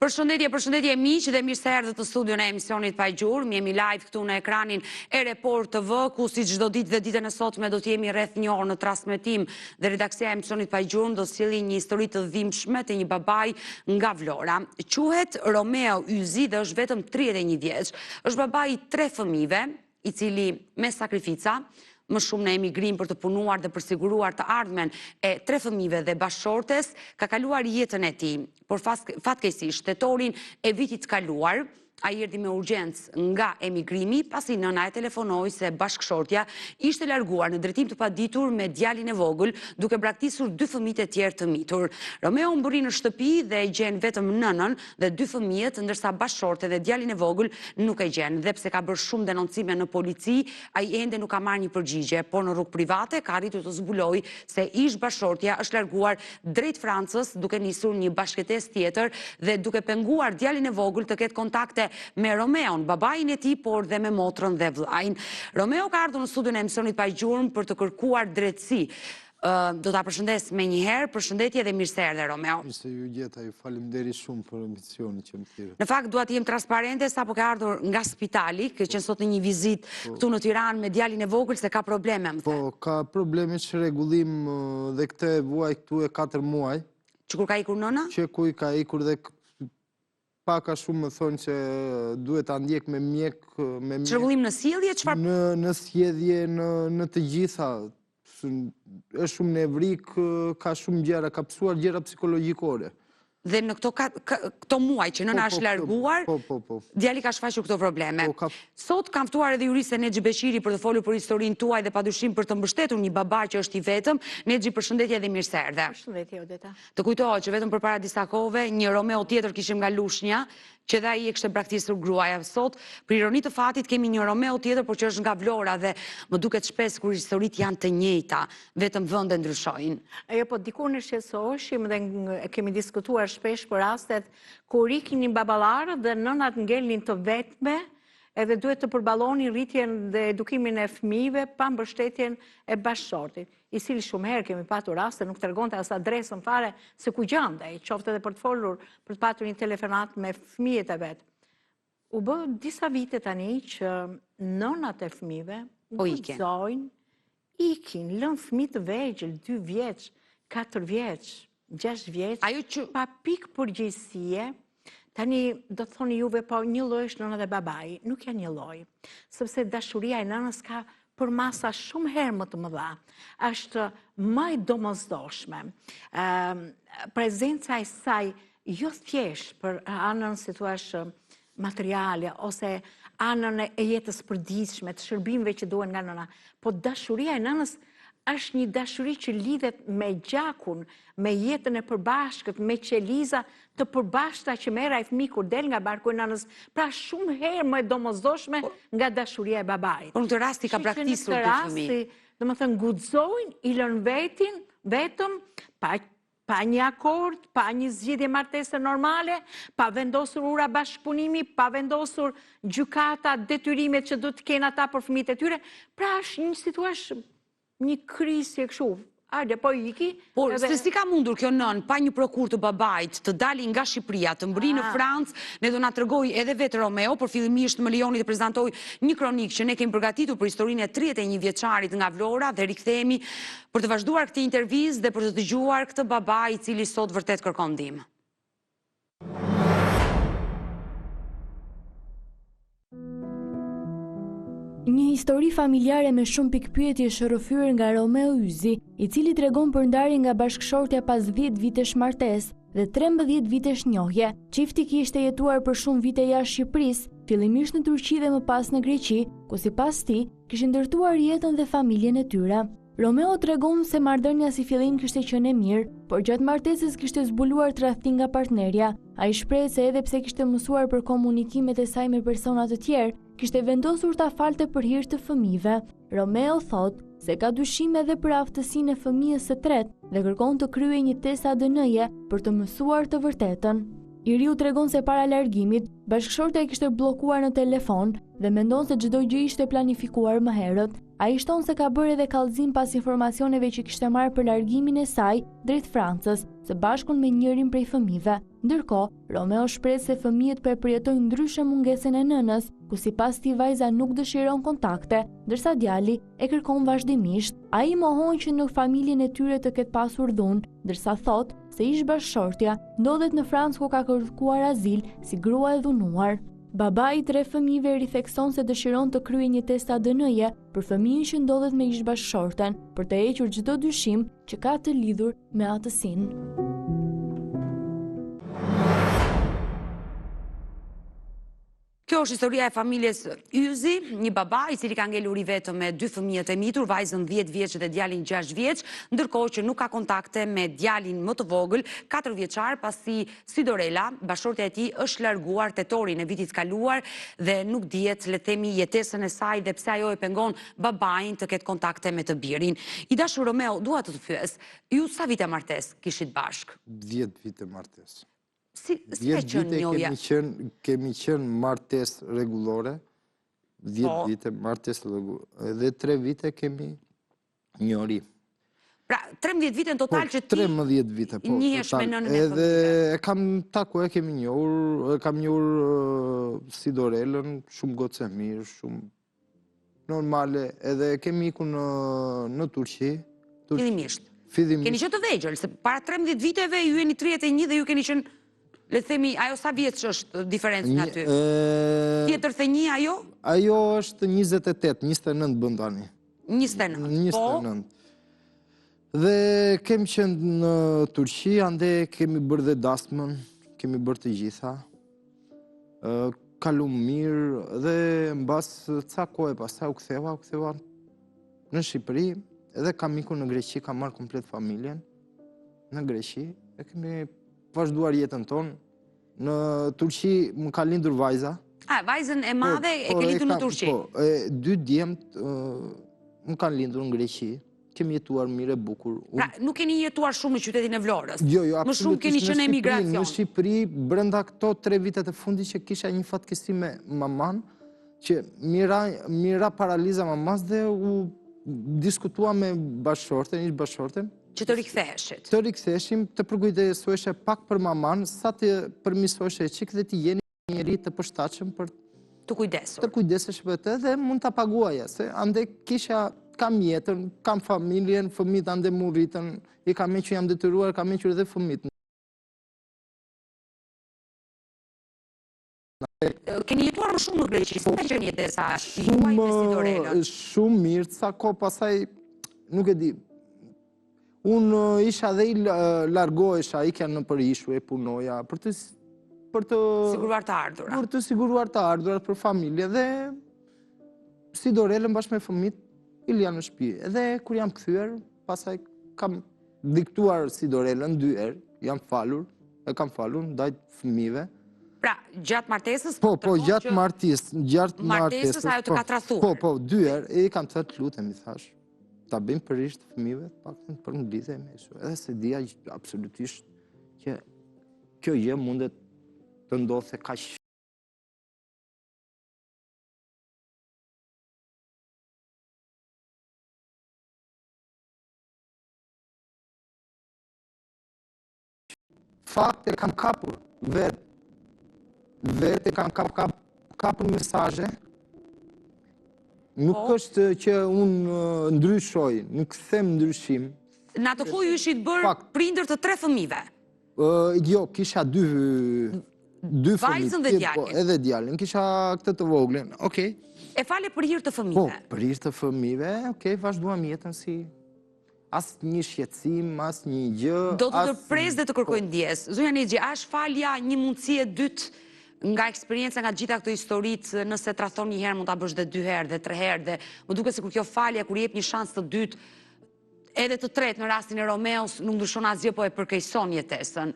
Përshëndetje miq dhe mirë se erdhët në studion e emisionit Pa Gjurmë. Jemi live këtu në ekranin e Report TV, ku si çdo ditë dhe ditën e sotme do të jemi rreth një orë në transmetim dhe redaksia e emisionit Pa Gjurmë do sjellë një histori të dhimbshme të një babai nga Vlora. Quhet Romeo Yzi dhe është vetëm 31 vjeç. Është babai i 3 fëmijëve, i cili me sakrifica më shumë në emigrim për të punuar dhe për siguruar të ardhmen e 3 fëmijëve dhe bashkëshortes, ka kaluar jetën e tij. Por fatkeqësisht, tetorin e vitit kaluar, ai erdhi me urgjencë nga emigrimi, pasi nëna e telefonoi se bashkëshortja ishte larguar në drejtim të paditur me djalin e vogël, duke braktisur 2 fëmijët e tjerë të mitur. Romeo mbërri në shtëpi dhe e gjen vetëm nënën dhe 2 fëmijët, ndërsa bashkëshorte dhe djalin e vogël nuk e gjen. Dhe pse ka bërë shumë denoncime në polici, ai ende nuk ka marrë një përgjigje, por në rrugë private ka arritur të zbulojë se ish bashkëshortja është larguar drejt Francës, duke nisur një bashkëtesë tjetër dhe duke penguar djalin e vogël të ketë kontakte me Romeon, babain e tij, por dhe me motrën dhe vllajin. Romeo ka ardhur në studion e emisionit Pa Gjurmë për të kërkuar drejtësi. Do ta përshëndes me një herë, përshëndetje dhe mirë se erdhe Romeo. Mirë se ju gjeta, ju faleminderit shumë për emisionin që më thirrët. Në fakt dua të jem transparente, sapo ka ardhur nga spitali, ke qenë sot në një vizitë këtu në Tiranë me djalin e vogël se ka probleme më the. Po, ka probleme që rregullim dhe këtë vuaj këtu e 4 muaj. Që kur ka ikur nëna? Që ku i ka ikur dhe paka shumë më thonë që duhet ta ndjek me mjek. Çrregullim në sjellje, çfarë? Në sjellje, në të gjitha. Është shumë nevrik, ka shumë gjëra, ka pësuar gjëra psikologjikore. Dhe në këto muaj që nëna është larguar, djali ka shfaqur këto probleme. Sot kam ftuar edhe juristen Nexhi Beqiri për të folur për historinë tuaj dhe padyshim për të mbështetur një baba që është i vetëm. Nexhi, përshëndetje dhe mirë se erdhe. Përshëndetje, Odeta. Të kujtohet që vetëm përpara disa kohëve një Romeo tjetër kishim nga Lushnja, që dhe ai e kishte braktisur gruaja. Sot, për ironi të fatit, kemi një Romeo tjetër, por që është nga Vlora dhe më duket shpesh kur historitë janë të njëjta, vetëm vende ndryshojnë. Po dikur ne shqetësoheshim dhe kemi diskutuar shpesh për rastet kur ikinin baballarët dhe nënat ngelnin të vetme, edhe duhet të përballonin rritjen dhe edukimin e fëmijëve pa mbështetjen e bashkëshortit, i cili shumë herë kemi patur raste, nuk tregonte as adresën fare se ku gjendej, qoftë edhe për të folur, për të patur një telefonat me fëmijët e vet. U bë disa vite tani që nënat e fëmijëve guxojnë, ikin, lën fëmijë të vegjël, 2 vjeç, 4 vjeç, 6 vjeç, pa pikë përgjegjësie. Tani do të thoni juve, po një lloj është nëna dhe babai, nuk janë një lloj, sepse dashuria e nënës ka për masa shumë herë më të mëdha, është më e domosdoshme. Prezenca e saj jo thjesht për anën, si thua, materiale ose anën e jetës përditshme, të shërbimeve që duhen nga nëna, po dashuria e nënës është një dashuri që lidhet me gjakun, me jetën e përbashkët, me qeliza të përbashkëta që merr ai fëmijë kur del nga barku i nënës, pra shumë herë më e domosdoshme nga dashuria e babait. Por në këtë rast i ka braktisur dy fëmijë. Domethënë guxojnë, i lën vetëm pa një akord, pa një zgjidhje martese normale, pa vendosur ura bashkëpunimi, pa vendosur gjykata, detyrimet që do të kenë ata për fëmijët e tyre, pra është një situatë, një krizë e kështu. Hajde, po iki. Por se si ka mundur kjo nën pa një prokur të babait të dalin nga Shqipëria, të mbri në Francë, ne do na tregoj edhe vetë Romeo, por fillimisht më lejoni të prezantoj një kronikë që ne kemi përgatitur për historinë e 31 vjeçarit nga Vlora dhe rikthehemi për të vazhduar këtë intervistë dhe për të dëgjuar këtë baba i cili sot vërtet kërkon ndihmë. Një histori familjare me shumë pikpyetje shërëfyer nga Romeo Yzi, i cili tregon për ndarje nga bashkëshortja pas 10 vitesh martesë dhe 13 vitesh njohje. Çifti kishte jetuar për shumë vite jashtë Shqipërisë, fillimisht në Turqi dhe më pas në Greqi, ku sipas tij kishin ndërtuar jetën dhe familjen e tyre. Romeo tregon se marrëdhënia si fillim kishte qenë e mirë, por gjatë martesës kishte zbuluar tradhti nga partnerja. Ai shpreh se edhe pse kishte mësuar për komunikimet e saj me persona të tjerë, kishte vendosur ta falte për hir të fëmijëve. Romeo thot se ka dyshim edhe për aftësinë e fëmijës së tretë dhe kërkon të kryejë një testë ADN-je për të mësuar të vërtetën. Iriu tregon se para largimit, bashkëshortja e kishte bllokuar në telefon dhe mendon se çdo gjë ishte planifikuar më herët. Ai shton se ka bërë edhe kallëzim pas informacioneve që kishte marrë për largimin e saj drejt Francës, së bashku me njërin prej fëmijëve. Ndërkohë, Romeo shpreh se fëmijët përjetojnë ndryshe mungesën e nënës, ku sipas tij vajza nuk dëshiron kontakte, ndërsa djali e kërkon vazhdimisht. Ai mohon që në familjen e tyre të ketë pasur dhunë, ndërsa thot se ish bashkëshortja ndodhet në Francë ku ka kërkuar azil si grua e dhunuar. Babai i 3 fëmijëve rithekson se dëshiron të kryejë një test ADN-je për fëmijën që ndodhet me ish bashkëshorten, për të hequr çdo dyshim që ka të lidhur me atësinë. Kjo është historia e familjes Yzi, një baba i cili ka ngelur i vetëm me 2 fëmijët e mitur, vajzën 10 vjeç dhe djalin 6 vjeç, ndërkohë që nuk ka kontakte me djalin më të vogël, 4 vjeçar, pasi Sidorela, bashkëshortja e tij, është larguar tetorin e vitit kaluar dhe nuk dihet, le të themi, jetesën e saj dhe pse ajo e pengon babain të ketë kontakte me të birin. I dashur Romeo, dua të pyes, ju sa vite martesë kishit bashk? 10 vite martesë. Si ka qenë njohja? Kemi qenë martesë rregullore, 10 vite martesë rregullore, dhe 3 vite kemi njohuri. Pra, 13 vite në total që ti 13 vite, po. njihesh me nënën e Edhe fëmijëve. kam takuar, kemi njohur, kam njohur Sidorelën, shumë gocë e mirë, shumë normale, edhe kemi ikur në Turqi. Fillimisht. Keni qenë të vegjël, se para 13 viteve ju jeni 31 dhe ju keni qenë, le të themi, ajo sa vjeç është diferencë nga ty? Tjetër the 1 ajo? Ajo është 28, 29 bën tani. 29, po? 29. Dhe kemi qenë në Turqi, ande kemi bërë dhe dasmën, kemi bërë të gjitha. Kalum mirë dhe mbas ca kohë pastaj u ktheva në Shqipëri, edhe kam ikur në Greqi, kam marrë komplet familjen në Greqi, e kemi vazhduar jetën tonë. Në Turqi më ka lindur vajza. Vajzën e madhe e ke lindur në Turqi? Po, 2 djemt më kanë lindur në Greqi. Kemi jetuar mirë e bukur. Pra, nuk keni jetuar shumë në qytetin e Vlorës? Jo, më shumë keni qenë emigracion? Në Shqipëri, brenda këto 3 vitet e fundit që kisha një fatkeqësi me maman, që mira paraliza mamas dhe u diskutua me bashkëshorten, ish bashkëshorten. Që të riktheheshit? Të riktheheshim, të përkujdesoheshe pak për maman, sa të përmirësoheshe çik dhe të jeni njëri të përshtatshëm për të kujdesur. Të kujdesesh për të dhe mund ta paguaja, se ande kam jetën, kam familjen, fëmijët ande mu rritën, i kam që jam detyruar, kam hequr edhe fëmijët. Keni jetuar më shumë në Greqi, si ka qenë jetesa juaj me Sidorelën? Shumë mirë, sa kohë pasaj, nuk e di. Unë isha dhe i largohesha, ikja në Përishue, punoja, për të siguruar të ardhurat. Për të siguruar të ardhurat për familje dhe Sidorelën bashkë me fëmijët ilja në shtëpi. Edhe kur jam kthyer, pasaj kam diktuar Sidorelën 2 herë, jam falur, e kam falur ndaj fëmijëve. Pra, gjatë martesës? Po, gjatë martesës ajo të ka tradhuar? Po, 2 herë, e kam thënë lutem, i thash, ta bëjmë përrisht të fëmijëve, paktën për ngritje me shë. Edhe se dija absolutisht që kjo gjë mundet të ndodhte kaq. Fakte kam kapur vetë kam kapur mesazhe. Nuk është që unë ndryshoj, nuk them ndryshim. Në atë kohë ju ishit bërë prindër të 3 fëmijëve? Jo, kisha 2 fëmijë. Vajzën dhe djalin? Edhe djalin, kisha këtë të voglin, okej. E fale për hir të fëmijëve? Po, për hir të fëmijëve, okej, vazhduam jetën si asë një shqetësim, asë një gjë. Do të tërpres dhe të kërkojnë ndjes. Zonja Nexhi, a është falja një mundësi e dytë nga eksperienca, nga gjitha këto historitë, nëse tradhon një herë mund ta bësh dhe 2 herë dhe 3 herë, dhe më duket sikur kjo falja kur jep një shans të dytë, edhe të tretë në rastin e Romeos, nuk ndryshon asgjë, po e përkeqëson jetesën.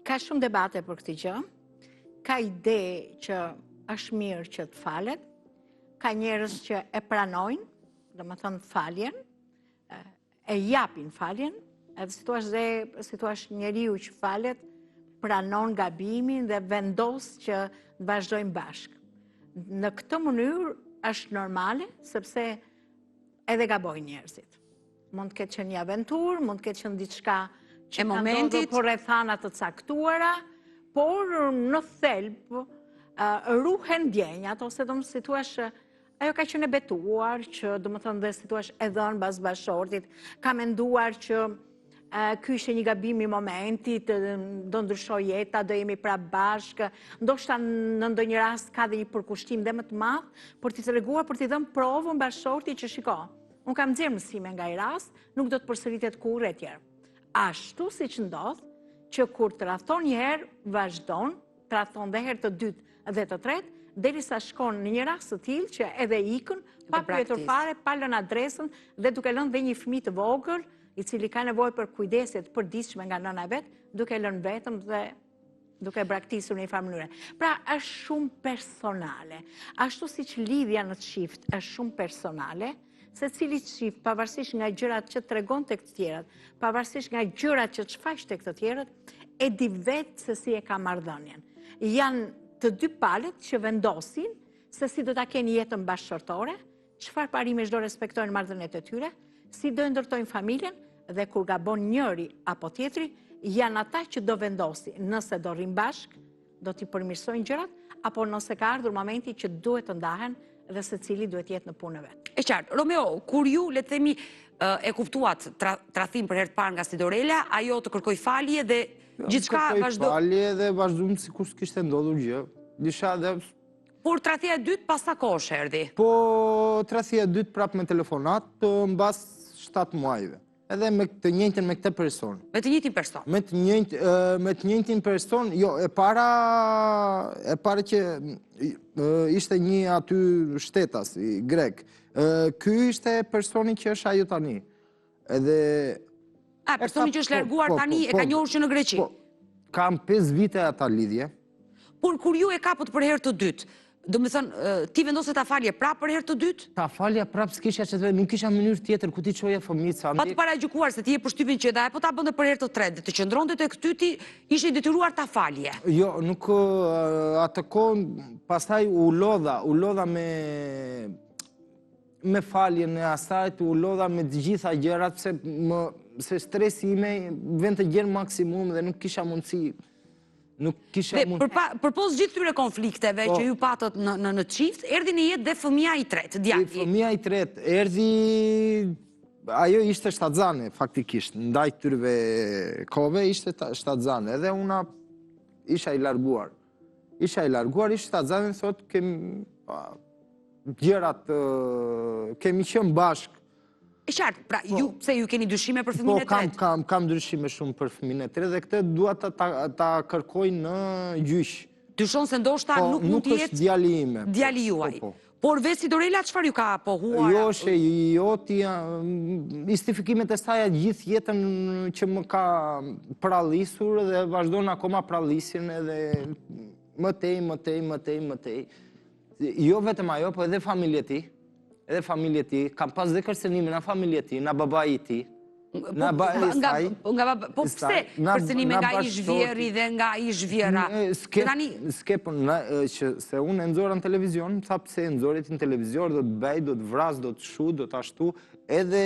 Ka shumë debate për këtë gjë. Ka ide që është mirë që të falet, ka njerëz që e pranojnë, domethënë faljen, e japin faljen, edhe si thua njeriu që falet, pranon gabimin dhe vendos që të vazhdojmë bashkë. Në këtë mënyrë është normale, sepse edhe gabojnë njerëzit. Mund të ketë qenë një aventurë, mund të ketë qenë diçka që ka ndodhur për rrethana të caktuara, por në thelb ruhen ndjenjat, ose do më si thua ajo ka qenë e betuar, që do më thënë dhe si thua e dhënë bas bashortit, ka menduar që ky ishte një gabim i momentit, do ndryshoj jeta, do jemi pra bashkë, ndoshta në ndonjë rast ka dhe një përkushtim dhe më të madh, për t'i treguar, për t'i dhënë provën bashortit që shiko, unë kam nxjerrë mësime nga i rast, nuk do të përsëritet kurrë e tjerë. Ashtu siç ndodh, që kur tradhton një herë, vazhdon, tradhton dhe herë të dytë dhe të tretë, derisa shkon në një rast të tillë që edhe ikën, pa pyetur fare, pa lënë adresën dhe duke lënë dhe një fëmijë të vogël, i cili ka nevojë për kujdeset të përditshme nga nëna vet, duke lënë vetëm dhe duke braktisur në një farë mënyre. Pra, është shumë personale. Ashtu siç lidhja në çift është shumë personale, secili çift, pavarësisht nga gjërat që tregon tek të tjerët, pavarësisht nga gjërat që shfaq tek të tjerët, e di vetë se si e ka marrëdhënien. Janë të dy palët që vendosin se si do ta kenë jetën bashkëshortore, çfarë parimesh do respektojnë marrëdhëniet e tyre, si do ndërtojnë familjen, dhe kur gabon njëri apo tjetri, janë ata që do vendosi nëse do rrin bashkë, do t'i përmirësojnë gjërat, apo nëse ka ardhur momenti që duhet të ndahen dhe secili duhet jetë në punën e vet. E qartë, Romeo, kur ju le të themi e kuptuat tradhtim për herë të parë nga Sidorela, ajo të kërkoi falje dhe gjithçka vazhdo. Kërkoi falje dhe vazhduam sikur s'kishte ndodhur gjë. Disha dhe por tradhtia e dytë pas sa kohësh erdhi? Po tradhtia e dytë prapë me telefonat mbas 7 muajve. Edhe me të njëjtin me këtë person. Me të njëjtin person? Me të njëjtin person, jo, e para që ishte një aty shtetas, grek. Ky ishte personi që është ajo tani. Edhe... personi që është larguar tani e ka njohur që në Greqi? Kam 5 vite ata lidhje. Por kur ju e kapët për herë të dytë, do me thënë, ti vendose ta falje prapë për herë të dytë? Ta falja prapë s'kisha që të vetë, nuk kisha mënyrë tjetër ku ti çoja fëmijë. Pa të paragjykuar se ti e përshtypin që po ta bënde për herë të tretë, dhe të qëndronte tek ty ti ishe i detyruar ta falje. Jo, nuk atë kohë, pastaj u lodha me faljen e asajt, u lodha me të gjitha gjërat, se stresi ime vend të gjerë maksimum dhe nuk kisha mundësi. Dhe përpos gjithë këtyre konflikteve që ju patët në çift, erdhi në jetë dhe fëmia i tretë, djali. Fëmia i tretë, erdhi... Ajo ishte shtatzane, faktikisht, ndaj këtyre kohëve ishte shtatzane, edhe una isha i larguar. Ishte shtatzane, thot, gjërat, kemi qenë bashkë. E qartë, pra, pse ju keni dyshime për fëmijën e tretë? Po, kam dyshime shumë për fëmijën e tretë dhe këtë dua ta kërkoj në gjyq. Dyshon se ndoshta nuk mund të jetë... Nuk është djali ime. Djali juaj. Por vetë Sidorela çfarë ju ka pohuar? Jo, istifikimet e saj gjithë jetën që më ka prallisur dhe vazhdon akoma prallisjen edhe më tej. Jo vetëm ajo, po edhe familje ti. Edhe familje ti, kam pas dhe kërcënime nga familje ti, nga babai ti, nga babai saj. Po pse kërcënime nga i zhvjeri dhe nga i zhvjera? Skepën, se unë e nëzora në televizion, tha pse e nëzorit në televizion, do të bej, do të vras, do të shu, do të ashtu, edhe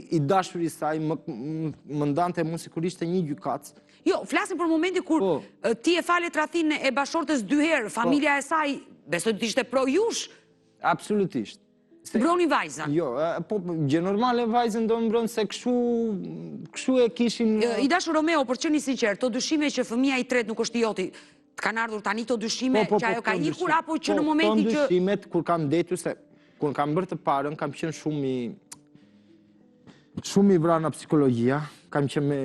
i dashur i saj më ndante mu sikur ishte një gjykac. Jo, flasim për momenti kur ti e falet tradhtin e bashortës 2 herë, familja e saj, besoj të ishte pro jush? Absolutisht. Mbroni vajzën? Jo, po gjë normale vajzën do mbronë se këshu e kishin... I dashur Romeo, për qeni sinqer, të dyshime që fëmia i tretë nuk është i joti, të kanë ardhur tani të dyshime që ajo ka ikur, apo që në momenti që... Po, dyshimet, kur kam detu, se kur kam bërë të parën, kam qenë shumë i vrana psikologjia, kam qenë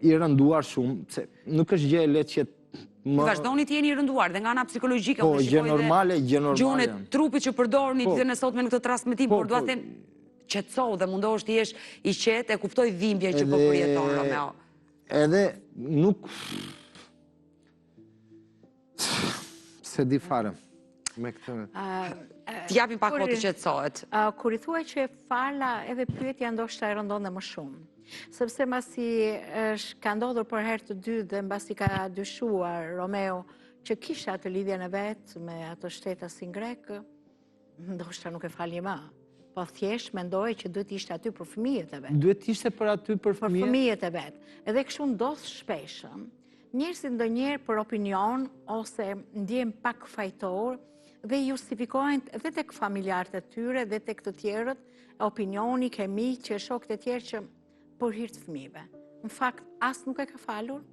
i rënduar shumë, se nuk është gjë e lehtë që vazhdoni të jeni i rënduar dhe nga ana psikologjike. Po, gjë normale. Gjuhën e trupit që përdorni ditën e sotme në këtë transmetim, por dua të them qetësohu dhe mundohesh të jesh i qetë, e kuptoj dhimbjen që po përjeton Romeo. Edhe nuk se di fare me këtë. T'japim pak kohë të qetësohet. Kur i thua që fala edhe pyetja ndoshta e rëndon dhe më shumë. Sepse mbasi ka ndodhur për herë të dytë dhe mbasi ka dyshuar Romeo që kisha atë lidhjen e vetë me atë shtetasin grek, ndoshta nuk e fali më. Po thjesht mendoj që duhet ishte aty për fëmijët e vetë. Duhet ishte për aty për Për fëmijët e vetë. Edhe kështu ndodh shpeshëm. Njerëzit ndonjëherë për opinion ose ndjen pak fajtor dhe justifikojnë edhe tek familjarët e tyre dhe tek të tjerët, opinioni, kemi, që shokët e tjerë që për hir të fëmijëve. Në fakt, as nuk e ka falur,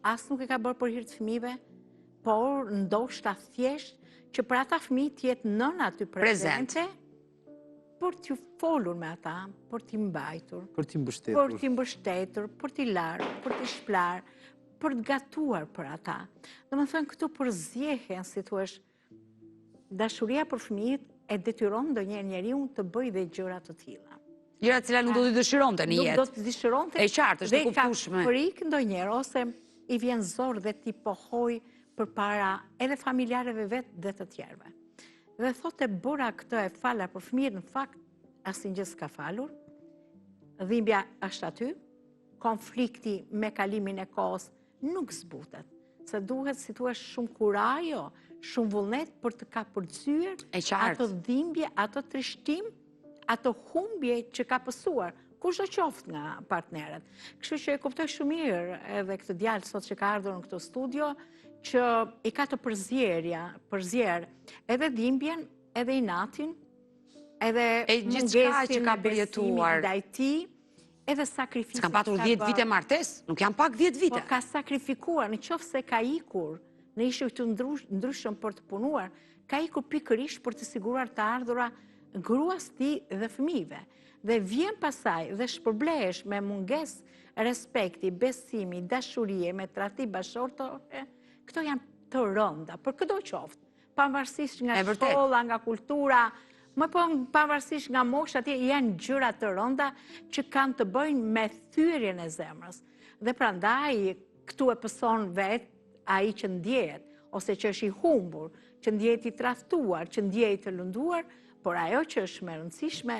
as nuk e ka bërë për hir të fëmijëve, por ndoshta thjesht që për ata fëmijë të jetë nëna aty prezente, për t'ju folur me ata, për t'i mbajtur, për t'i mbështetur, për t'i larë, për t'i shplar, për t'gatuar për ata. Domethënë këtu përzjehen, si thua, dashuria për fëmijët e detyron ndonjëherë njeriu të bëjë dhe gjëra të tilla. Gjëra të cilat nuk do t'i dëshironte në jetë. Nuk do t'i dëshironte. E qartë, është e kuptueshme. Dhe ka frikë ndonjëherë ose i vjen zor dhe t'i pohoj përpara edhe familjarëve vetë dhe të tjerëve. Dhe thotë bëra këtë e fala për fëmijët, në fakt asnjë gjë s'ka falur. Dhimbja është aty, konflikti me kalimin e kohës nuk zbutet. Se duhet, si thua, shumë kurajo, shumë vullnet për të kapërcyer ato dhimbje, ato trishtim, ato humbje që ka pësuar, kushdo qoftë nga partnerët. Kështu që e kuptoj shumë mirë edhe këtë djalë sot që ka ardhur në këtë studio, që i ka të përzjer edhe dhimbjen, edhe inatin, edhe mungesin e besimit ndaj tij, edhe sakrificën. S'kan patur 10 vite martes, nuk janë pak 10 vite. Po ka sakrifikuar, në qoftë se ka ikur në ishuj të ndryshëm për të punuar, ka ikur pikërisht për të siguruar të ardhura gruas tij dhe fëmijëve. Dhe vjen pasaj dhe shpërblehesh me munges respekti, besimi, dashurie, me tradhti bashkëtorë, këto janë të rënda, për këdo qoftë, pavarësisht nga shkolla, nga kultura, më po pavarësisht nga mosha, atje janë gjëra të rënda që kanë të bëjnë me thyrjen e zemrës. Dhe prandaj këtu e pëson vetë ai që ndjehet, ose që është i humbur, që ndjehet i tradhtuar, që ndjehet të lënduar, por ajo që është më rëndësishme,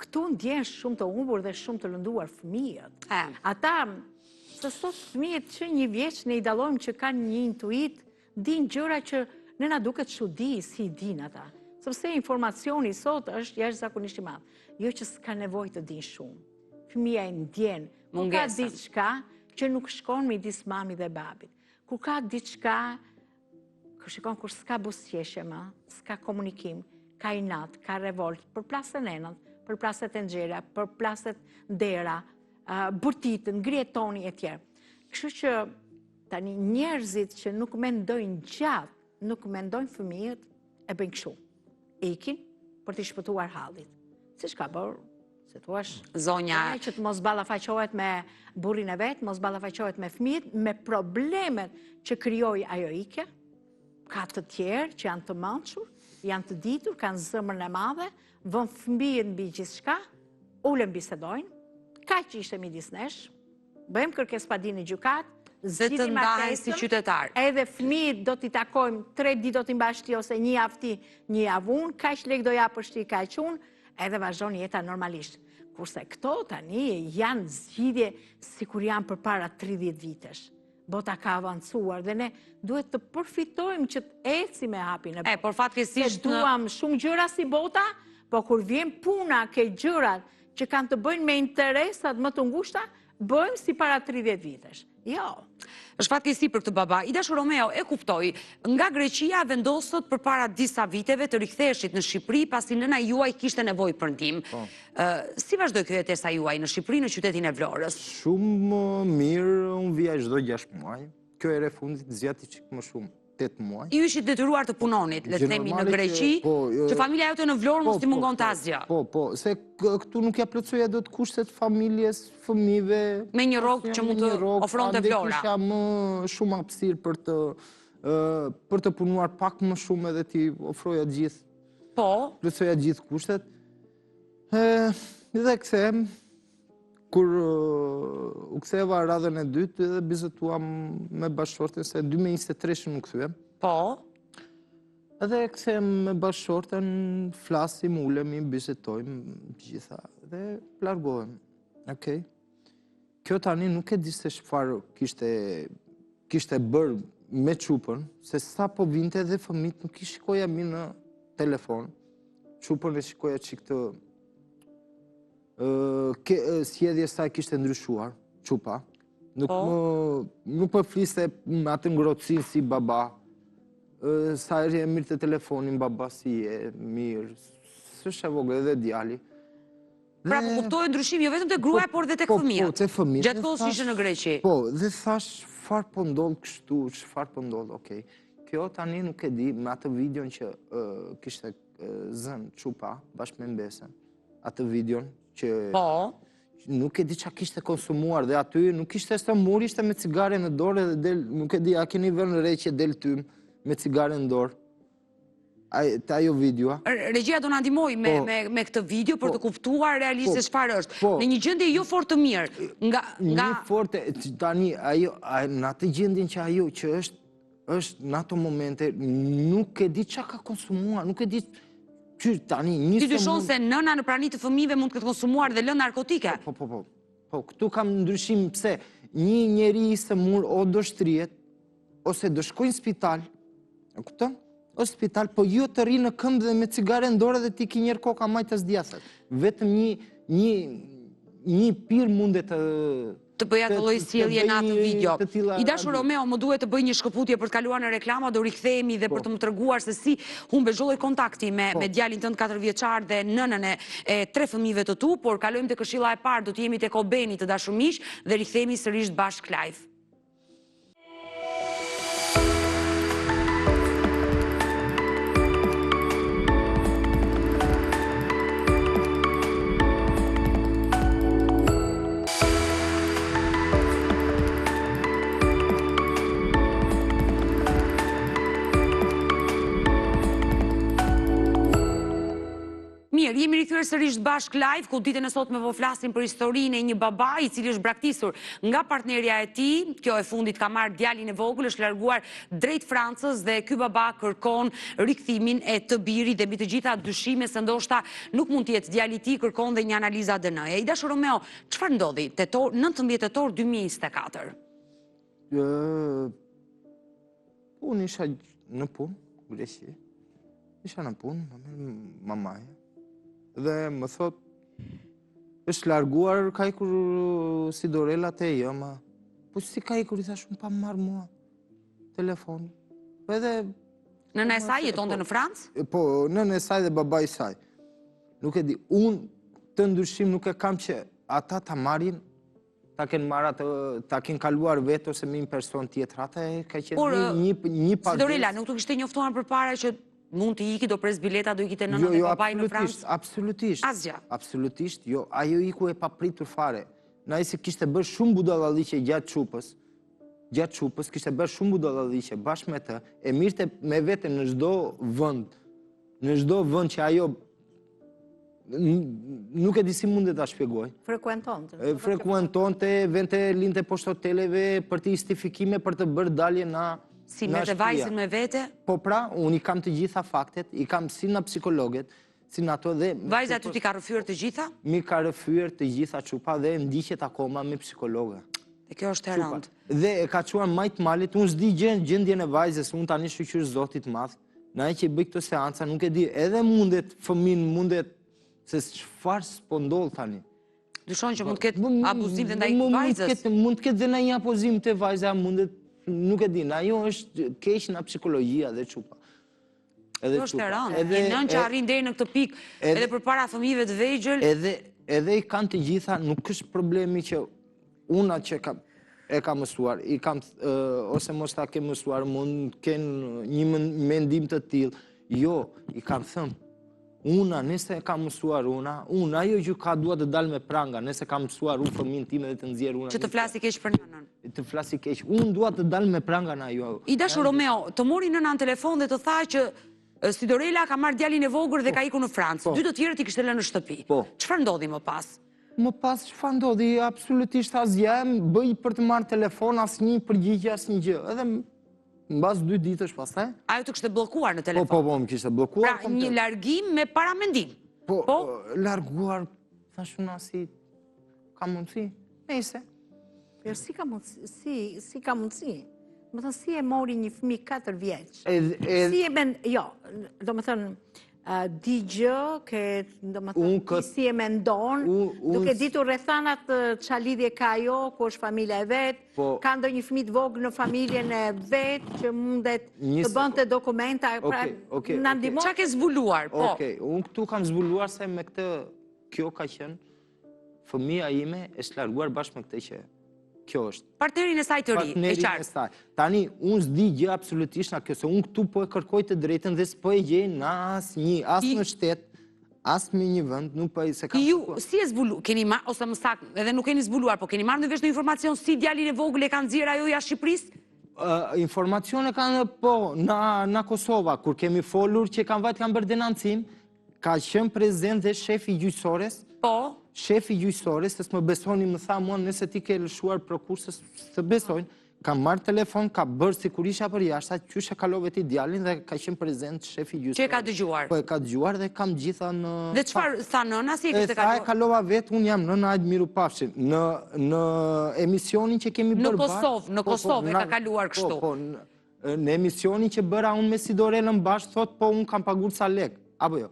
këtu ndjen shumë të humbur dhe shumë të lënduar fëmijët. Ata, se sot fëmijët që 1 vjeç ne i dallojmë që kanë një intuit, din gjëra që ne na duket çudi si i din ata. Sepse informacioni sot është jashtëzakonisht i madh. Jo që s'ka nevojë të din shumë. Fëmia e ndjen, ku ka diçka që nuk shkon midis mamit dhe babit. Ku ka diçka, kur s'ka buzëqeshje më, s'ka komunikim, ka inat, ka revolt, përplaset nenët, përplaset e nxjera, përplaset dera, bërtitën, ngrihet toni e tjerë. Kështu që tani njerëzit që nuk mendojnë gjatë, nuk mendojnë fëmijët, e bëjnë kështu. Ikin për t'i shpëtuar hallit. Siç ka bërë, se thuash, zonja që të mos ballafaqohet me burrin e vet, mos ballafaqohet me fëmijët, me problemet që krijoi ajo ikje. Ka të tjerë që janë të mençur, janë të ditur, kanë zemrën e madhe, vën fëmijën mbi gjithçka, ulen bisedojnë, kaq ishte midis nesh, bëjmë kërkesë padini gjykat, dhe të ndahen si qytetar. Edhe fëmijët do t'i takojmë 3 ditë do t'i mbash ti ose 1 javë ti, 1 javë unë, kaq lek do japësh ti, kaq unë, edhe vazhdon jeta normalisht. Kurse këto tani janë zgjidhje sikur janë përpara 30 vitesh. Bota ka avancuar dhe ne duhet të përfitojmë që të ecim me hapin e botës. Por fatkeqësisht duam shumë gjëra si bota, po kur vjen puna ke gjërat që kanë të bëjnë me interesat më të ngushta, bëjmë si para 30 vitesh. Jo. Është fatkeqësi për këtë baba. I dashur Romeo, e kuptoj. Nga Greqia vendosët përpara disa viteve të riktheheshit në Shqipëri pasi nëna juaj kishte nevojë për ndihmë. Si vazhdoi kjo jetesa juaj në Shqipëri, në qytetin e Vlorës? Shumë mirë, unë vija çdo 6 muaj. Kjo ere fundit zgjati çik më shumë, 8 muaj. Ju ishit detyruar të punonit, le të themi në Greqi, që familja jote në Vlorë mos t'i mungonte asgjë. Po, se këtu nuk ja plotësoja dot kushtet familjes, fëmijëve. Me një rrogë që mund të ofronte Vlora. Ande kisha më shumë hapësirë për të punuar pak më shumë edhe t'i ofroja gjithë. Po. Plotësoja gjithë kushtet. Dhe kthehem. Kur u ktheva radhën e dytë edhe bizetuam me bashkëshorten se 2023 nuk kthyer. Po. Edhe kthehem me bashkëshorten, flasim, ulemi, bizetojmë gjitha dhe largohem. Okej. Kjo tani nuk e di se çfarë kishte bërë me Çupën, se sa po vinte dhe fëmijët nuk i shikoja mi në telefon. Çupën e shikoja çik të sjellja e saj kishte ndryshuar, Çupa. Nuk më fliste me atë ngrohtësinë si baba. Sa e mirë të telefonin, baba si e mirë. S'është e vogël edhe djali. Pra po kuptoj ndryshim jo vetëm te gruaja, por dhe tek fëmijët. Po, te fëmijët. Gjatë kohës që ishte në Greqi. Po, dhe thash, çfarë po ndodh kështu, çfarë po ndodh, okej. Kjo tani nuk e di, me atë videon që kishte zënë Çupa bashkë me Mbesën. Atë videon që nuk e di çka kishte konsumuar dhe aty nuk kishte stëmur, ishte me cigare në dorë dhe del, nuk e di, a keni vënë re që del tym me cigare në dorë. Të ajo videoa. Regjia do na ndihmoj me këtë video për të kuptuar realisht çfarë është. Në një gjendje jo fort të mirë, një forte tani ajo në atë gjendjen që ajo që është në ato momente nuk e di çka ka konsumuar, nuk e di tani Ti dyshon se nëna në prani të fëmijëve mund të ketë konsumuar dhe lënë narkotike? Po, këtu kam ndryshim pse një njeri i sëmur o do shtrihet ose do shkojnë në spital, e kupton? Ose spital, po jo të rri në këmbë dhe me cigare në dorë dhe ti ki njerë koka majtë të zdjasat. Vetëm një pirë mundet të bëja të lloj sjellje në atë video. I dashur Romeo, më duhet të bëj një shkëputje për të kaluar në reklama, do rikthehemi dhe për të më treguar se si humbe zholloj kontakti me djalin tënd 4 vjeçar dhe nënën e 3 fëmijëve të tu, por kalojmë te këshilla e parë, do të jemi tek Obeni të dashur miq dhe rikthehemi sërish bashkë live. Mirë, jemi rikthyer sërish bashkë live, ku ditën e sotme po flasim për historinë e një babai i cili është braktisur nga partnerja e tij. Kjo e fundit ka marrë djalin e vogël, është larguar drejt Francës dhe ky baba kërkon rikthimin e të birit dhe mbi të gjitha dyshime se ndoshta nuk mund të jetë djali i tij, kërkon dhe një analizë ADN-je. I dashur Romeo, çfarë ndodhi 19 tetor 2024? Unë isha në punë, Greqi. Isha në punë, mamaja. Dhe më thot, është larguar ka ikur si Dorela te jo, ma po si ka ikur, i thash, unë pa marrë mua telefon. Nëna e saj jetonte në Francë? Po, nëna e saj dhe baba i saj. Nuk e di, unë të ndryshim nuk e kam që ata ta marrin, ta kenë kaluar vetë ose me një person tjetër. Ata e ka qenë një pagesë. Si Dorela, nuk të kishte njoftuar përpara që mund të iki, do pres bileta, do ikite nëna dhe babaj në Francë? Absolutisht. Asgjë? Absolutisht, jo. Ajo iku e papritur fare. Na se kishte bërë shumë budallalliqe gjatë Çupës, kishte bërë shumë budallalliqe bashkë me të, e mirte me vete në çdo vend që ajo nuk e di si mundet ta shpjegoj. Frekuentonte, vente linte poshtë hoteleve për të justifikime për të bërë dalje na Si me të vajzën me vete? Po pra, unë i kam të gjitha faktet, i kam si në psikologet, si në ato dhe... Vajza ty ti ka rëfyer të gjitha? Mi ka rëfyer të gjitha Çupa dhe ndiqet akoma me psikologa. Dhe kjo është e rëndë. Dhe e ka quar majtë malit, unë s'di gjendjen e vajzës, unë tani shqyqyr zotit madh, na e që i bëj këto seanca, nuk e di, edhe mundet fëmin, mundet, se çfarë s'po ndodh tani. Dyshon që mund të ketë abuzim dhe ndaj vajzës? Mund të ketë dhe ndaj abuzim të vajza, mundet. Nuk e din, ajo është keq në psikologjia dhe Çupa. Kjo është e rëndë, një nën që arrin deri në këtë pikë, edhe përpara fëmijëve të vegjël. Edhe i kanë të gjitha, nuk është problemi që una që e ka mësuar, ose mos ta ke mësuar, mund kenë një mendim të tillë. Jo, i kanë thënë, una, nëse ka mësuar ajo që ka dua të dalë me pranga, nëse ka mësuar unë fëmin time dhe të nxjerr una. Që të flasi keq për nënën. Të flasi keq. Unë dua të dalë me pranga në ajo. I dashur Romeo, të mori nëna në telefon dhe të tha që si Dorela ka marrë djalin e vogël dhe ka ikur në Francë. 2 të tjerët i kishte lënë në shtëpi. Çfarë ndodhi më pas? Më pas çfarë ndodhi? Absolutisht asgjë, bëj për të marrë telefon, asnjë përgjigje, asnjë gjë. Edhe mbas 2 ditësh pastaj. Ajo të kishte bllokuar në telefon. Po, më kishte bllokuar. Pra, një largim me paramendim. Po, larguar, thashuna si ka mundësi, nejse. Si ka mundësi? Më thënë, si e mori një fëmijë 4 vjeç? Si e jo, do më thënë, di gjë, do më thënë, si e mendon, duke ditur rrethanat qa lidhje ka ajo, ku është familja e vetë, ka ndonjë fëmijë të vogël në familjen e vetë, që mundet të bënte dokumenta, pra në ndihmon. Qa ke zbuluar, po? Okej, unë këtu kam zbuluar se me këtë, kjo ka qenë, fëmija ime e shlarguar bashkë me këtë që kjo është. Partnerin e saj të ri, e qartë. Tani, unë s'di gjë absolutisht nga kjo, se unë këtu po e kërkoj të drejtën dhe s'po e gjej në asë në shtetë, asë me një vënd, nuk po e se kam... Ju, si e zbulu, keni marrë, ose më sakë, edhe nuk keni zbuluar, po keni marrë në vesh në informacion si djalin e vogël e kanë nxjerrë ajo jashtë Shqipërisë? Informacione kanë, po, në Kosova, kur kemi folur që kanë bërë denancim, ka qenë prezent dhe shefi gjyqësores. Po. Shefi gjyqësores, se s'më besoni, më tha mua, nëse ti ke lëshuar prokurës, së besojnë, ka marrë telefon, ka bërë si kur isha për jashta, qyshe kalove ti djalin dhe ka qenë prezent shefi gjyqësores. Që e ka dëgjuar? Po e ka dëgjuar dhe kam gjitha në... Dhe qëfar tha nëna, si e kështë kalova? E kalova vetë, unë jam nëna Ajtë Miru Pafshin. Në emisionin që kemi bërë bashkë... Në Kosovë e ka kaluar kështu. Po, në emisionin që bëra unë me Sidorelën bashkë, thot, po unë kam pagur sa lek, apo jo?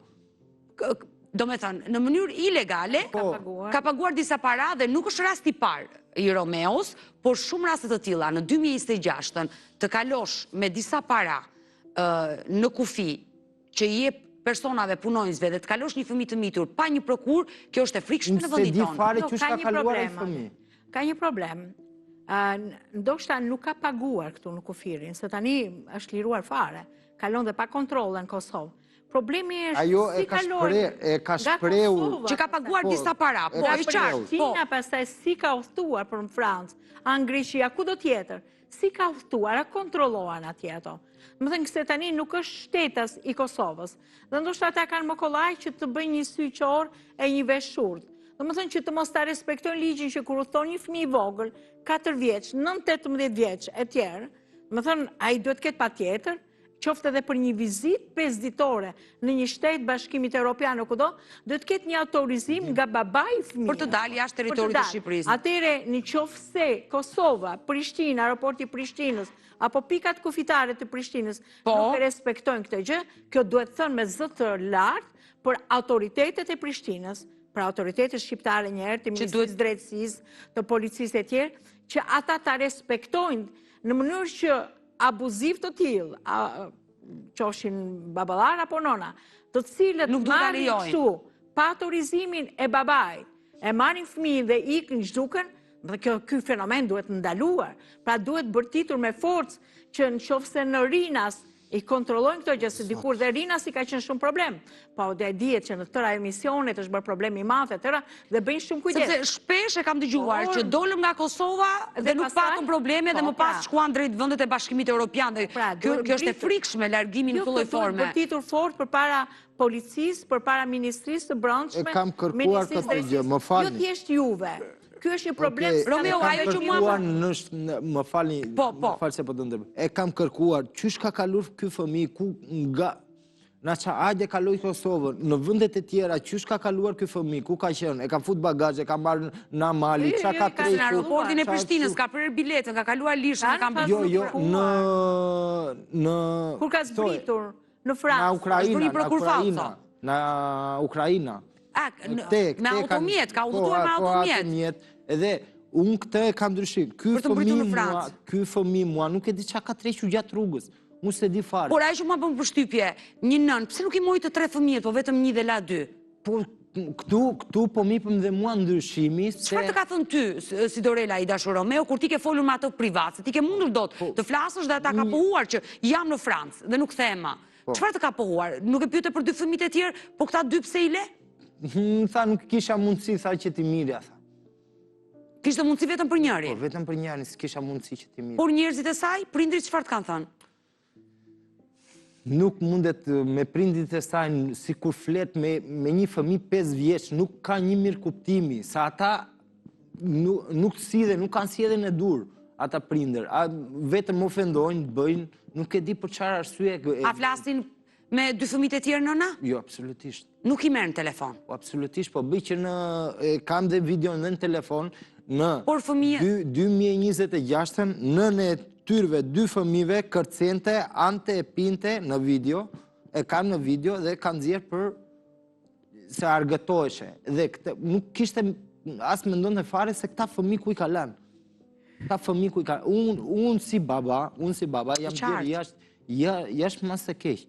Do me thënë, në mënyrë ilegale, ka paguar disa para dhe nuk është rasti parë i Romeos, por shumë rastet të tilla, në 2026 të kalosh me disa para në kufi që i jep personave punojnësve dhe të kalosh një fëmijë të mitur pa një prokur, kjo është e frikshme në vendin tonë. Se di fare që ka kaluar e fëmijë. Ka një problem. Ndoshta nuk ka paguar këtu në kufirin, se tani është liruar fare. Kalon dhe pa kontrole në Kosovë. Problemi është si kalori. Ajo e ka shprehur që ka paguar disa para, po e qartë. Kina pastaj si ka udhëtuar për në Francë, në Greqi, kudo tjetër. Si ka udhëtuar, a kontrollohen atje ato. Më thënë se tani nuk është shtetas i Kosovës. Dhe ndoshta ata kanë më kollaj që të bëjnë një syqor e një vesh shurt. Dhe më thënë që të mos ta respektojnë ligjin që kur udhëton një fëmijë i vogël, 4 vjeç, 9-18 vjeç e tjerë, më thënë ai duhet të ketë patjetër qoftë edhe për një vizit 5 ditore në një shtet bashkimit Evropian o kudo, do të ketë një autorizim nga babai i fëmijës. Për të dalë jashtë territorit të Shqipërisë. Atëre, në qoftë se Kosova, Prishtina, aeroporti i Prishtinës, apo pikat kufitare të Prishtinës nuk e respektojnë këtë gjë, kjo duhet thënë me zë të lartë për autoritetet e Prishtinës, për autoritetet shqiptare njëherë, të Ministrisë Drejtësisë, të policisë e tjerë, që ata ta respektojnë në mënyrë që abuziv të tillë, qoshin baballar apo nona, të cilët marrin kështu, pa autorizimin e babait, e marrin fëmijën dhe ikën zhduken, dhe ky fenomen duhet ndaluar. Pra duhet bërtitur me forcë që nëse në Rinas i kontrollojnë këto gjë, se dikur dhe Rinas i ka qenë shumë problem. Po dhe dihet që në tëra emisionet është bërë problemi i madh e tëra dhe bëjnë shumë kujdes. Sepse shpesh e kam dëgjuar që dolëm nga Kosova dhe nuk patëm probleme dhe më pas shkuan drejt vendet e Bashkimit Evropian dhe kjo është e frikshme largimi në këtë lloj forme. Duhet bërtitur fort përpara policisë, përpara Ministrisë së Brendshme. E kam kërkuar këtë gjë, më falni. Jo thjesht juve. Ky është një problem. Romeo, ajo që mua më falni, më fal se po të ndërmend. E kam kërkuar, çysh ka kalur ky fëmijë ku nga na ça ajde kaloi Kosovën, në vendet e tjera çysh ka kaluar ky fëmijë, ku ka qenë? E ka fut bagazh, e ka marrë në Mali, çka ka tregu? Në aeroportin e Prishtinës ka prerë biletën, ka kaluar lishën, ka bërë. Jo, në kur ka zbritur në Francë, në Ukraina. Me automjet, ka udhëtuar me automjet. Edhe unë këtë e kam ndryshim. Ky fëmijë mua nuk e di çka ka trequr gjatë rrugës. Unë se di fare. Por ajo që mua bën përshtypje, një nën, pse nuk i mori të 3 fëmijët, po vetëm 1 dhe la 2? Po këtu po mipëm dhe mua ndryshimi se... Çfarë të ka thënë ty, Sidorela i dashur Romeo, kur ti ke folur me ato privat, se ti ke mundur dot të flasësh dhe ata ka pohuar që jam në Francë dhe nuk thema. Çfarë të ka pohuar? Nuk e pyete për 2 fëmijët e tjerë, po këta 2 pse i le? Tha nuk kisha mundësi, tha që ti mirja, tha. Kishte mundësi vetëm për njëri? Po, vetëm për njëri, s'kisha mundësi që ti mirja. Por njerëzit e saj, prindrit çfarë të kanë thënë? Nuk mundet me prindrit e saj, si kur flet me një fëmijë 5 vjeç, nuk ka një mirë kuptimi, sa ata nuk kanë sidhen e dur, ata prindër. Vetëm ofendojnë, bëjnë, nuk e di për çfarë arsye. A flasin Me 2 fëmijët e tjerë nëna? Jo, absolutisht. Nuk i merr në telefon. Po, absolutisht, po bëj që kam dhe video në telefon në Por fëmijë 2026-ën nën e tyrve 2 fëmijëve kërcente, ante e pinte në video, e kam në video dhe kam nxjerr për se argëtoheshe. Dhe nuk kishte as mendonte fare se këta fëmijë ku i ka lënë. Këta fëmijë ku i ka. Unë si baba jam bjerë jashtë mas e keq.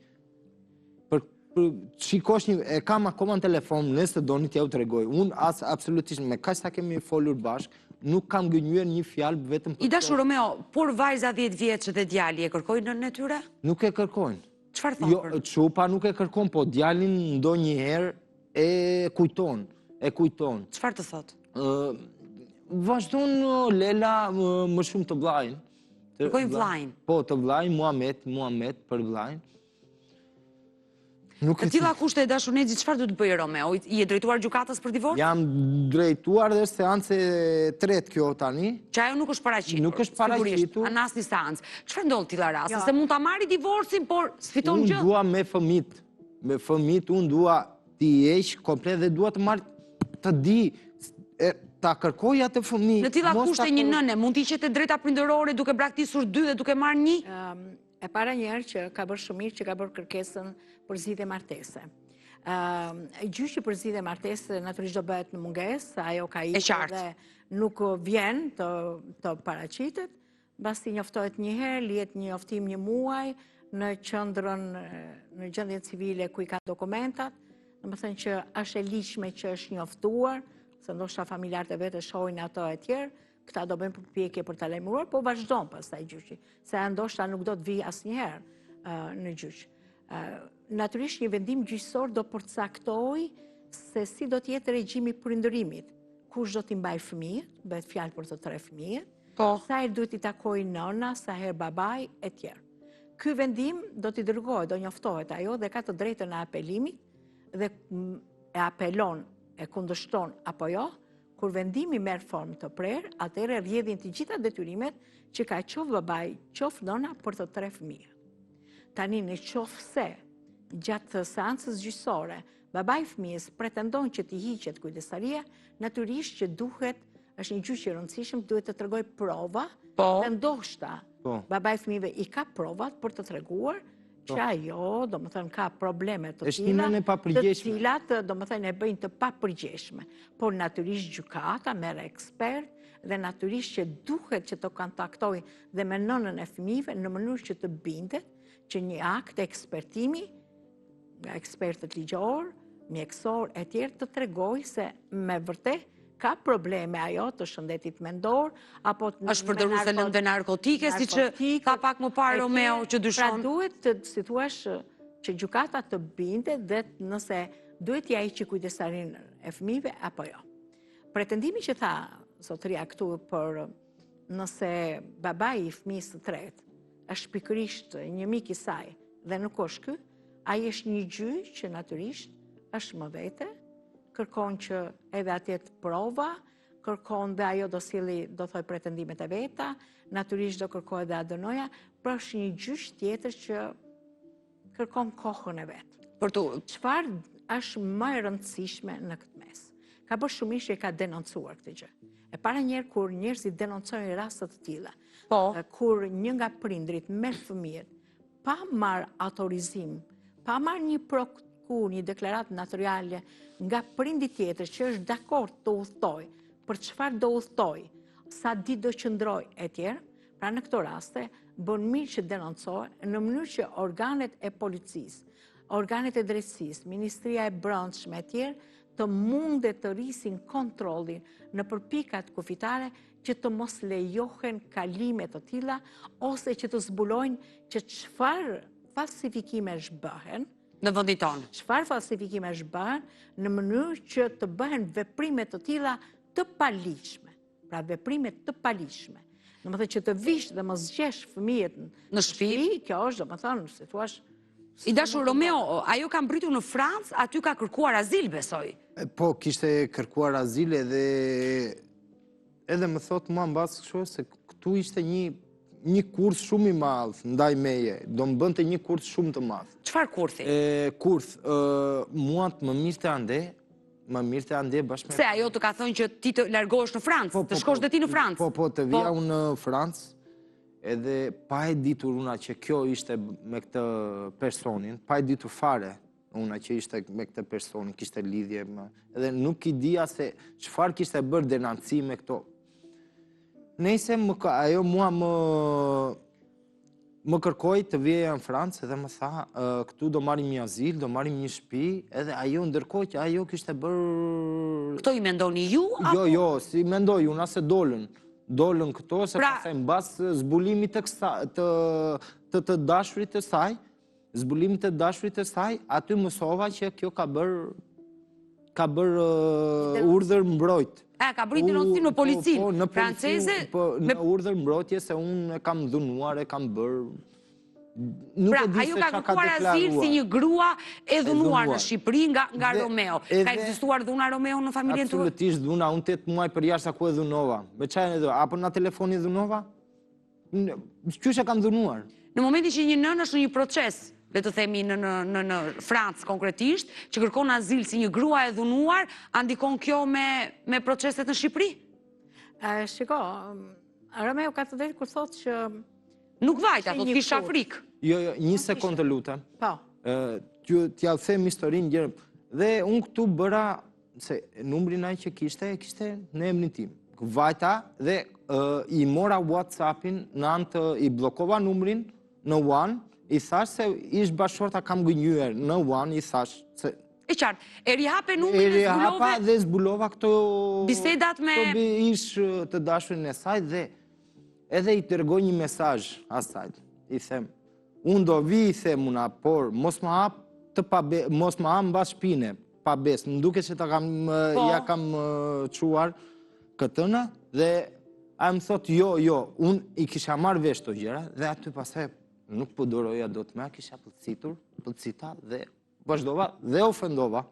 Shikosh e kam akoma në telefon, nëse doni t'ja u tregoj. Unë absolutisht me kaq sa kemi folur bashk, nuk kam gënjur një fjalë vetëm për. I dashur Romeo, por vajza 10 vjeç dhe djali e kërkojnë nënën e tyre? Nuk e kërkojnë. Çfarë thonë? Jo, çupa nuk e kërkon, po djalin ndonjëherë e kujton. Çfarë të thotë? Vazhdon Lela më shumë të vllajin. Kërkojnë vllajin. Po, të vllajin Muhamet për vllajin. Të tilla kushte e dashur Nexi, çfarë do të bëjë Romeo? I e drejtuar gjykatës për divorc? Jam drejtuar dhe seancë e tretë kjo tani. Që ajo nuk është paraqitur. Nuk është paraqitur. Në asnjë seancë. Çfarë ndodh tilla raste? Se mund ta marrë divorcin, por sfiton gjë. Unë dua me fëmijët, unë dua t'i heq komplet dhe dua të marr të di ta kërkoj atë fëmijë. Në tilla kushte një nënë mund t'i qetë drejta prindërore duke braktisur 2 dhe duke marrë 1? E para njerë që ka bërë shumë mirë që ka bërë kërkesën për zgjidhje martese. Gjyqi për zgjidhje martese natyrisht do bëhet në mungesë, ajo ka ikur dhe nuk vjen të paraqitet, mbasi njoftohet një herë, lihet një njoftim 1 muaj në qendrën në gjendjen civile ku i ka dokumentat, domethënë që është e ligjshme që është njoftuar, se ndoshta familjarët e vetë shohin ato e tjerë. Këta do bëjmë përpjekje për ta lajmëruar, po vazhdon pastaj gjyqi, se ndoshta nuk do të vijë asnjëherë në gjyq. Natyrisht një vendim gjyqësor do përcaktoj se si do të jetë regjimi i prindërimit, kush do t'i mbajë fëmijët, bëhet fjalë për të 3 fëmijët, sa herë duhet i takojë nëna, sa herë babai e tjerë. Ky vendim do t'i dërgohet, do njoftohet ajo dhe ka të drejtën e apelimit dhe e apelon, e kundërshton apo jo. Kur vendimi merr formë të prerë, atëherë rrjedhin të gjitha detyrimet që ka qoftë babai, qoftë nëna për të 3 fëmijë. Tani në qoftë se gjatë seancës gjyqësore babai i fëmijës pretendon që t'i hiqet kujdestaria, natyrisht që duhet, është një gjyq i rëndësishëm, duhet të tregoj prova, dhe ndoshta babai i fëmijëve i ka provat për të treguar që ajo, domethënë, ka probleme të cilat, domethënë, e bëjnë të papërgjeshme. Por natyrisht gjykata merr ekspert dhe natyrisht që duhet që të kontaktoj dhe me nënën e fëmijëve në mënyrë që të bindet që një akt ekspertimi nga ekspertët ligjor, mjekësor e tjerë të tregoj se me vërtet ka probleme ajo të shëndetit mendor, apo është përdoruese lëndë narkotike, si që ka pak më parë Romeo që dyshon. Pra duhet të situash që gjykata të bindet dhe nëse duhet ja hiqë kujdestarin e fëmijëve apo jo. Pretendimi që tha zotëria këtu për nëse babai i fëmijës së tretë është pikërisht një mik i saj dhe nuk është ky, ai është një gjyq që natyrisht është më vete, kërkon që edhe atjet prova, kërkon dhe ajo do sili, do thoj pretendimet e veta, natyrisht do kërkoj dhe adënoja, për është një gjyq tjetër që kërkon kohën e vetë. Çfarë është më e rëndësishme në këtë mes? Ka bërë shumë që e ka denoncuar këtë gjë. E para njerë kur njerëzit denoncojnë rastet të tilla, kur një nga prindrit merr fëmijët, pa marr autorizim, pa marr një një deklaratë notariale nga prindi tjetër që është dakord të udhtoj, për çfarë do udhtoj, sa ditë do qëndroj e tjerë, pra në këto raste bën mirë që denoncohen në mënyrë që organet e policisë, organet e drejtësisë, Ministria e Brendshme e tjerë të mundet të rrisin kontrollin në përpikat kufitare që të mos lejohen kalime të tilla ose që të zbulojnë që çfarë falsifikime bëhen në vendin tonë. Çfarë falsifikime bëhen në mënyrë që të bëhen veprime të tilla të paligjshme. Pra veprime të paligjshme. Domethënë që të vish dhe mos zgjesh fëmijët në shtëpi, kjo është domethënë si thua. I dashur Romeo, ajo ka mbritur në Francë, aty ka kërkuar azil, besoj. Po, kishte kërkuar azil edhe më thotë mua mbas kështu se këtu ishte një kurth shumë i madh ndaj meje, do më bënte një kurth shumë të madh. Çfarë kurthi? Kurth, mua të më mirë të ande bashkë me... Se ajo të ka thënë që ti të largohesh në Francë, të shkosh dhe ti në Francë. Po, të vija unë në Francë, edhe pa e ditur una që kjo ishte me këtë personin, pa e ditur fare una që ishte me këtë personin, kishte lidhje, edhe nuk i dija se çfarë kishte bërë denanci me këto. Nëse ajo mua më kërkoj të vjeja në Francë edhe më tha, këtu do marim një azil, do marim një shtëpi, edhe ajo ndërkohë që ajo kishte bërë... Këto i mendoni ju? Jo, si mendoj unë, se dolën këto, se pastaj mbas zbulimit të dashurit të saj, aty mësova që kjo ka bërë urdhër mbrojt. Ka bërë denoncim në policinë franceze? Në urdhër mbrojtje se unë e kam dhunuar, e kam bërë... Pra, ajo ka kërkuar azil si një grua e dhunuar në Shqipëri nga Romeo. Ka ekzistuar dhuna Romeo në familjen tuaj? Absolutisht dhuna, unë 8 muaj për jashtë ku e dhunova. Me qajnë e dhunova, apo në telefoni dhunova? Qysh e kam dhunuar? Në momenti që një nën është në një proces, le të themi në Francë konkretisht, që kërkon azil si një grua e dhunuar, andikon kjo me proceset në Shqipëri? Shiko, Romeo ka të drejtë kur thotë që... Nuk vajta, thot kisha frikë. Jo, një sekundë të lutem. Po. T'ja them historinë gjërë. Dhe unë këtu bëra, se numrin ai që kishte në emrin tim. Vajta dhe i mora WhatsAppin në anë i blokova numrin në One, i thash se ish bashorta kam gënjyer në One, i thash se... E qartë, e rihape numrin e zbulove... E rihapa dhe zbulova këto... Bisedat me... Këto ish të dashurin e saj dhe edhe i tërgoj një mesazh asaj. I them, unë do vi, i them una, por mos më hap mbas shpine, pa besë. Më duke që ja kam quar këtëna dhe a më thot, jo, unë i kisha marrë vesh të gjera dhe aty pasaj nuk përdoroja do të me, kisha pëllëcita dhe vazhdova dhe ofendova.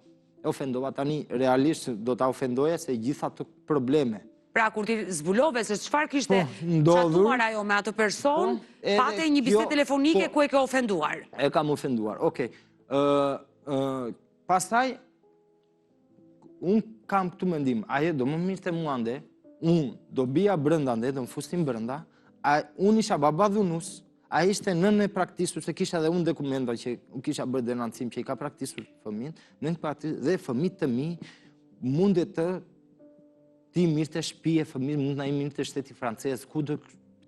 Ofendova tani, realisht do të ofendoja se gjitha të probleme. Pra, kur ti zbulove se çfarë kishte çatuar ajo me atë person, pate një bisedë telefonike ku e ke ofenduar. E kam ofenduar, okej. Pastaj, unë kam këtu mendim, aje do më mirë të mua ande, unë do bia brënda ande, do më fustin brënda, unë isha baba dhunus, a ishte nën e praktisur, se kisha dhe unë dokumenta që kisha bërë denancim që i ka praktisur fëmin, dhe fëmit të mi mundet të ti mirë të shpije fëmijë, mund na i mirë të shteti francez, ku do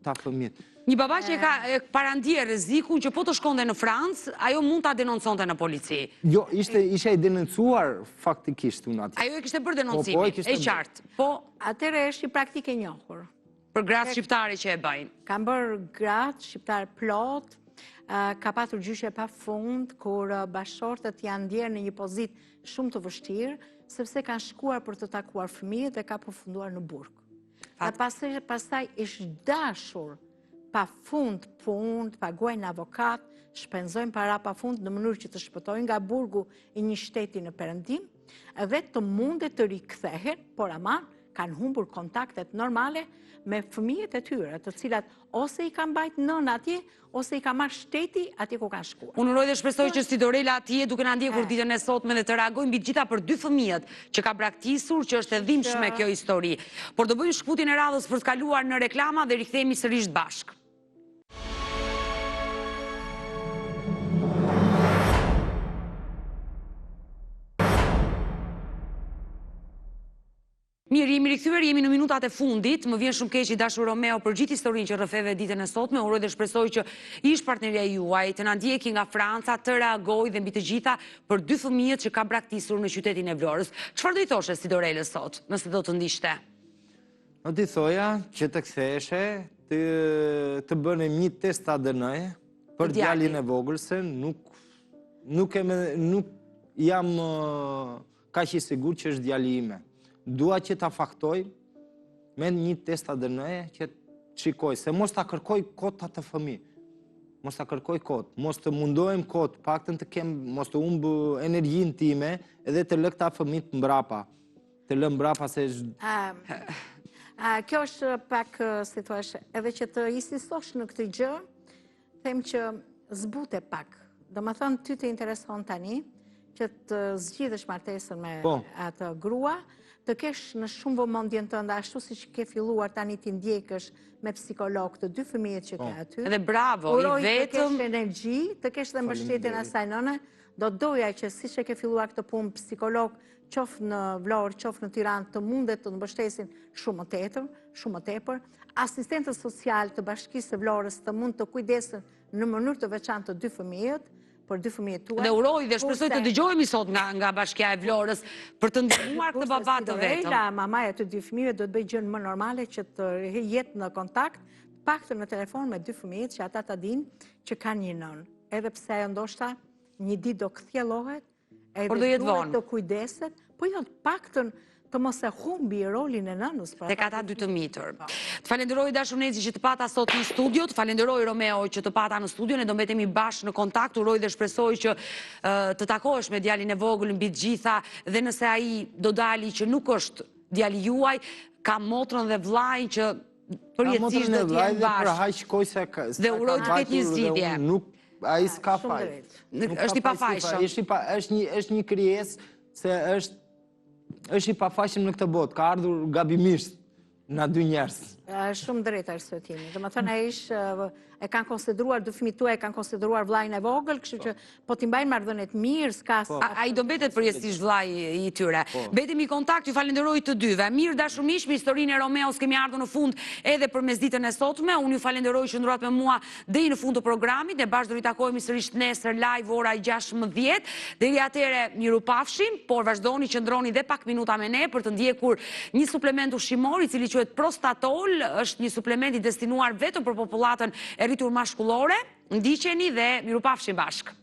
ta fëmijët? Një baba që ka parandje rrezikun që po të shkonte në Francë, ajo mund ta denonconte në polici. Jo, ishe i denoncuar faktikisht unë aty. Ajo e kishte bërë denoncimin, e qartë. Po, atëre është një praktikë e njohur. Për gratë shqiptare që e bajnë. Kam bërë gratë shqiptare plot, ka patur gjyqe pa fund, kur bashortët janë ndjerë në një pozitë shumë të vështirë, sepse kanë shkuar për të takuar fëmijët dhe ka përfunduar në burg. Dhe pastaj ishtë dashur pa fund punë, të paguajnë avokat, shpenzojnë para pa fund në mënyrë që të shpëtojnë nga burgu i një shteti në perëndim, dhe të mundet të rikthehen, por ama kanë humbur kontaktet normale me fëmijët e tyre, të cilat ose i kanë bajt nën atje, ose i ka marrë shteti atje ku kanë shkuar. Unë uroj dhe shpresoj që Sidorela atje duke na ndjekur ditën e sotme dhe të reagojnë mbi gjitha për 2 fëmijët që ka braktisur, që është e dhimbshme kjo histori. Por do bëjmë shkputin e radhës për të kaluar në reklama dhe rikthehemi sërish bashkë. Mirë, jemi rikthyer, jemi në minutat e fundit. Më vjen shumë keq i dashur Romeo për gjithë historinë që rrëfeve ditën e sotme. Uroj dhe shpresoj që ish partnerja juaj të na ndjeki nga Franca, të reagojë dhe mbi të gjitha për 2 fëmijët që ka braktisur në qytetin e Vlorës. Çfarë do i thoshe Sidorelës sot, nëse do të ndiqte? Do t'i thoja që të ktheheshe, të bënim një test ADN-je për djalin e vogël, se nuk jam kaq i sigurt që është djali ime. Dua që ta faktoj me një test ADN-je që të shikoj, se mos ta kërkoj kot atë fëmijë. Mos ta kërkoj kot, mos të mundohem kot, paktën të kem, mos të humb energjinë time edhe të lë këta fëmijë mbrapa. Të lë mbrapa se Kjo është pak, si thua, edhe që të insistosh në këtë gjë, them që zbute pak. Do më thënë, ty të intereson tani, që të zgjidhësh martesën me atë grua, të kesh në shumë vëmendjen tënde, ashtu si që ke filluar tani ti ndjekësh me psikolog të 2 fëmijët që ke aty. Edhe bravo, i vetëm. Të kesh energji, të kesh dhe mbështetjen asaj nëne, do doja që si që ke filluar këtë punë psikolog, qoftë në Vlorë, qoftë në Tiranë, të mundet të mbështesin shumë më tepër. Asistentët social të Bashkisë së Vlorës të mund të kujdesen në mënyrë të veçantë të 2 fëmijët, për 2 fëmijët tuaj. Dhe uroj dhe shpresoj të dëgjojmë sot nga Bashkia e Vlorës për të ndihmuar këtë baba të vetëm. Mamaja të 2 fëmijëve do të bëjë gjën më normale që të jetë në kontakt, paktën në telefon me 2 fëmijët që ata ta dinë që kanë një nënë. Edhe pse ajo ndoshta një ditë do kthjellohet, edhe duhet të kujdeset, po jo paktën të mos e humbi rolin e nënës. Tek ata 2 të mitër. Të falenderoj Dashur Nezi që të pata sot në studio, të falenderoj Romeo që të pata në studio, ne do mbetemi bashkë në kontakt, uroj dhe shpresoj që të takohesh me djalin e vogël mbi të gjitha, dhe nëse ai do dali që nuk është djali juaj, ka motrën dhe vllajin që përjetësisht do të jenë bashkë. Dhe uroj të ketë një zgjidhje. Ai s'ka faj. Është i pafajshëm. Është një krijesë se është i pafajshëm në këtë botë, ka ardhur gabimisht në 2 njerëz. Shumë drejt arsyetimi. Do të thënë ai e kanë konsideruar 2 fëmijët tuaj, e kanë konsideruar vllajin e vogël, kështu që po ti mbajnë marrëdhënie të mirë, s'ka. Ai do mbetet përjetësisht vllai i tyre. Mbetemi në kontakt, ju falenderoj të dyve. Mirë dashur miq, me historinë e Romeos kemi ardhur në fund edhe për mesditën e sotme. Unë ju falenderoj që ndruat me mua deri në fund të programit. Ne bashkë do ritakojmë sërish nesër live ora 16. Deri atëherë mirupafshim, por vazhdoni që ndroni dhe pak minuta me ne për të ndjekur një suplement ushqimor i cili quhet Prostatol, është një suplement i destinuar vetëm për popullatën e rritur mashkullore. Ndiqeni dhe mirupafshim bashkë.